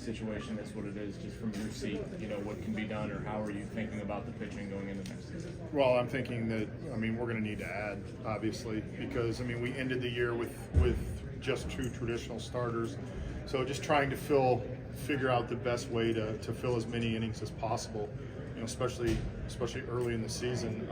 Situation is what it is, just from your seat, what can be done, or how are you thinking about the pitching going into next season? Well, I'm thinking that, we're going to need to add, obviously, because, we ended the year with just 2 traditional starters. So just trying to figure out the best way to fill as many innings as possible, especially early in the season.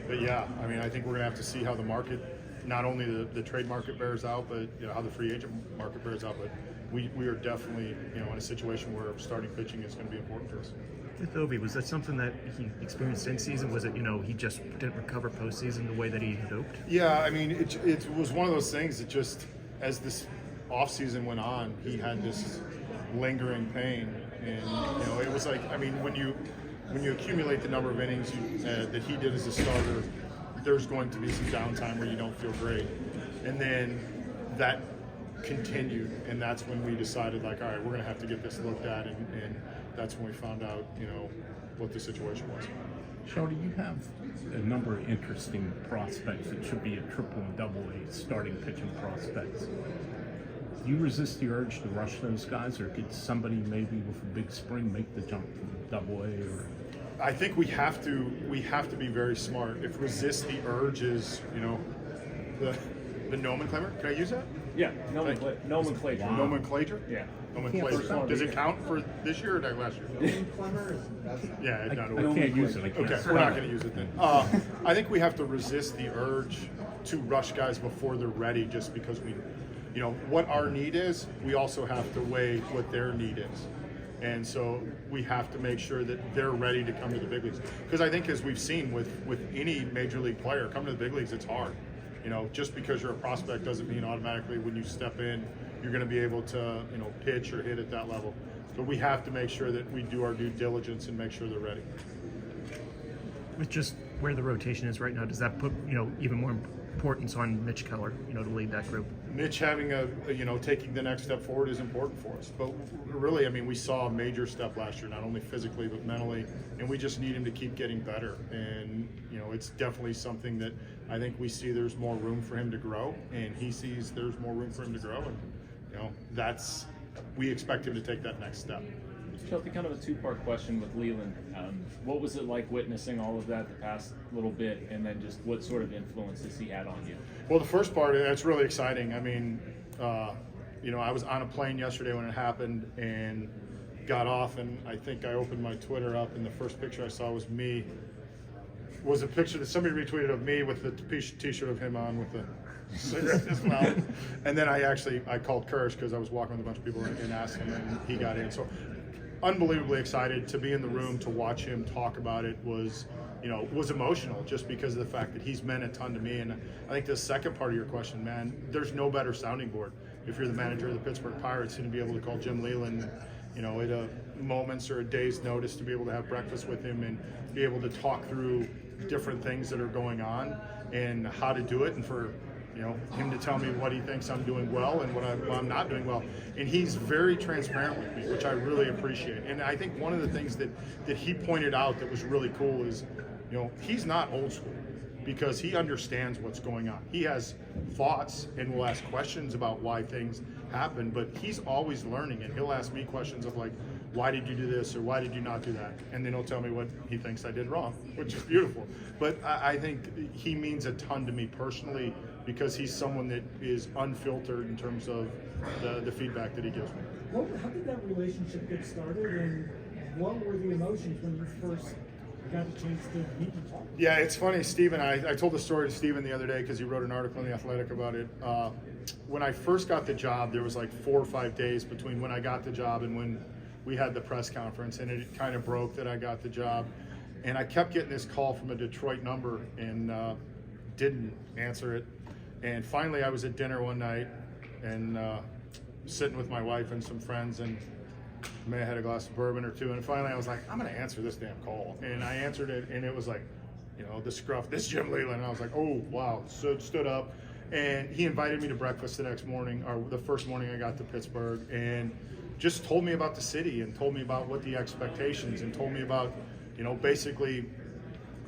But yeah, I think we're going to have to see how the market, not only the trade market bears out, but how the free agent market bears out. But we are definitely in a situation where starting pitching is going to be important for us. With Ovi, was that something that he experienced in season? Was it he just didn't recover postseason the way that he had hoped? Yeah, it was one of those things that just as this offseason went on, he had this lingering pain, and it was like when you accumulate the number of innings that he did as a starter, there's going to be some downtime where you don't feel great, and then that continued, and that's when we decided, all right, we're going to have to get this looked at, and that's when we found out what the situation was. Shelton, you have a number of interesting prospects that should be a triple and double A starting pitching prospects. Do you resist the urge to rush those guys, or could somebody maybe with a big spring make the jump from double A? Or I think we have to be very smart. If resist the urge is the nomenclature. Can I use that? Yeah, nomenclature. Wow. Nomenclature? Yeah. Nomenclature. Does it count for this year or last year? Yeah, I can't use it. I can't. Okay, we're not going to use it then. I think we have to resist the urge to rush guys before they're ready, just because what our need is, we also have to weigh what their need is. And so we have to make sure that they're ready to come to the big leagues. Because I think, as we've seen with any major league player, coming to the big leagues, it's hard. Just because you're a prospect doesn't mean automatically when you step in, you're going to be able to, pitch or hit at that level. So we have to make sure that we do our due diligence and make sure they're ready. With just where the rotation is right now, does that put, even more importance on Mitch Keller, to lead that group? Mitch having taking the next step forward is important for us. But really, we saw a major step last year, not only physically but mentally, and we just need him to keep getting better. And, it's definitely something that I think we see there's more room for him to grow, and he sees there's more room for him to grow. And, we expect him to take that next step. Shelton, kind of a 2-part question with Leyland. What was it like witnessing all of that the past little bit, and then just what sort of influence has he had on you? Well, the first part, that's really exciting. I was on a plane yesterday when it happened and got off, and I think I opened my Twitter up, and the first picture I saw was a picture that somebody retweeted of me with the t-shirt of him on with the cigarette in his mouth. And then I called Kirsch because I was walking with a bunch of people and asked him, and he got in. So unbelievably excited to be in the room, to watch him talk about it was emotional, just because of the fact that he's meant a ton to me. And I think the second part of your question, man, there's no better sounding board if you're the manager of the Pittsburgh Pirates, and to be able to call Jim Leyland, at a moment's or a day's notice, to be able to have breakfast with him and be able to talk through different things that are going on and how to do it, and for him to tell me what he thinks I'm doing well and what I'm not doing well. And he's very transparent with me, which I really appreciate. And I think one of the things that he pointed out that was really cool is, he's not old school, because he understands what's going on. He has thoughts and will ask questions about why things happen, but he's always learning, and he'll ask me questions of why did you do this, or why did you not do that? And then he'll tell me what he thinks I did wrong, which is beautiful. But I think he means a ton to me personally, because he's someone that is unfiltered in terms of the feedback that he gives me. How did that relationship get started, and what were the emotions when you first got a chance to meet and talk? Yeah, it's funny, Steven. I told the story to Steven the other day because he wrote an article in The Athletic about it. When I first got the job, there was 4 or 5 days between when I got the job and when we had the press conference, and it kind of broke that I got the job. And I kept getting this call from a Detroit number and didn't answer it. And finally, I was at dinner one night and sitting with my wife and some friends, and may have had a glass of bourbon or two. And finally, I was like, I'm going to answer this damn call. And I answered it, and it was the scruff, this Jim Leyland. And I was like, oh, wow. So stood up. And he invited me to breakfast the next morning, or the first morning I got to Pittsburgh, and just told me about the city and told me about what the expectations, and told me about, basically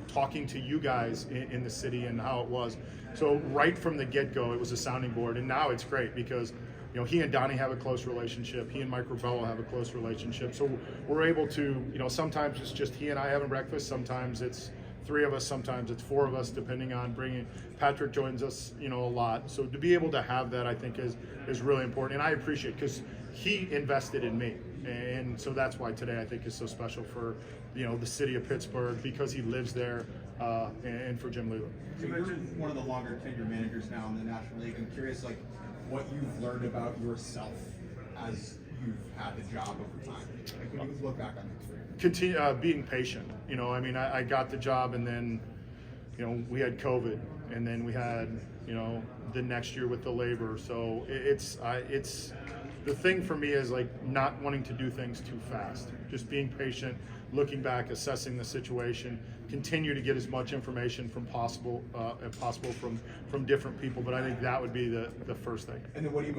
talking to you guys in the city and how it was. So right from the get-go, it was a sounding board. And now it's great because you know, he and Donnie have a close relationship. He and Mike Rubello have a close relationship. So we're able to, you know, sometimes it's just he and I having breakfast. Sometimes it's 3 of us. Sometimes it's 4 of us, depending on bringing. Patrick joins us, you know, a lot. So to be able to have that, I think is really important. And I appreciate, because he invested in me. And so that's why today I think is so special for, you know, the city of Pittsburgh, because he lives there, and for Jim Leyland. So you're one of the longer tenure managers now in the National League. I'm curious, like, what you've learned about yourself as you've had the job over time. Like, when you look back on your career. Continue being patient. You know, I mean, I got the job, and then, you know, we had COVID, and then we had, you know, the next year with the labor. So it's the thing for me is like not wanting to do things too fast. Just being patient, looking back, assessing the situation, continue to get as much information from possible from different people. But I think that would be the first thing. And then what do you